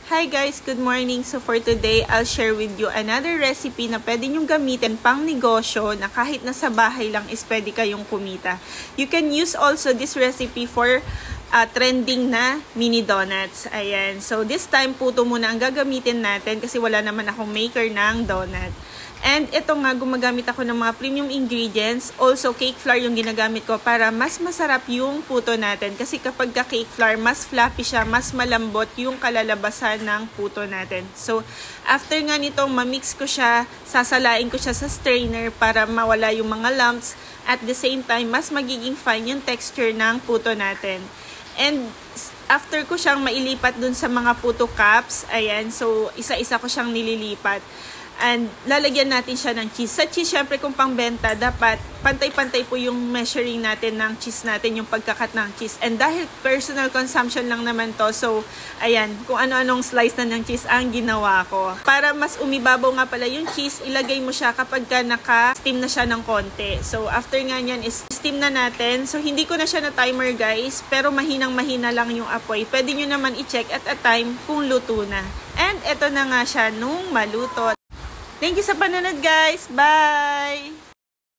Hi guys, good morning. So for today, I'll share with you another recipe na pwede nyong gamitin pang negosyo na kahit nasa bahay lang is pwede kayong kumita. You can use also this recipe for trending na mini donuts. Ayan. So this time, puto muna ang gagamitin natin kasi wala naman akong maker ng donut. And ito nga, gumagamit ako ng mga premium ingredients. Also, cake flour yung ginagamit ko para mas masarap yung puto natin. Kasi kapag cake flour, mas fluffy siya, mas malambot yung kalalabasan ng puto natin. So, after nga nitong mamix ko siya, sasalain ko siya sa strainer para mawala yung mga lumps. At the same time, mas magiging fine yung texture ng puto natin. And after ko siyang mailipat dun sa mga puto cups, ayan, so isa-isa ko siyang nililipat. And lalagyan natin siya ng cheese. Sa cheese, syempre kung pangbenta, dapat pantay-pantay po yung measuring natin ng cheese natin, yung pagkakat ng cheese. And dahil personal consumption lang naman to, so ayan, kung ano-anong slice na ng cheese ang ginawa ko. Para mas umibabaw nga pala yung cheese, ilagay mo siya kapag ka naka-steam na siya ng konti. So after nga nyan is steam na natin. So hindi ko na siya na timer guys, pero mahinang-mahina lang yung apoy. Pwede nyo naman i-check at a time kung luto na. And eto na nga siya nung maluto. Thank you sa panonood guys. Bye!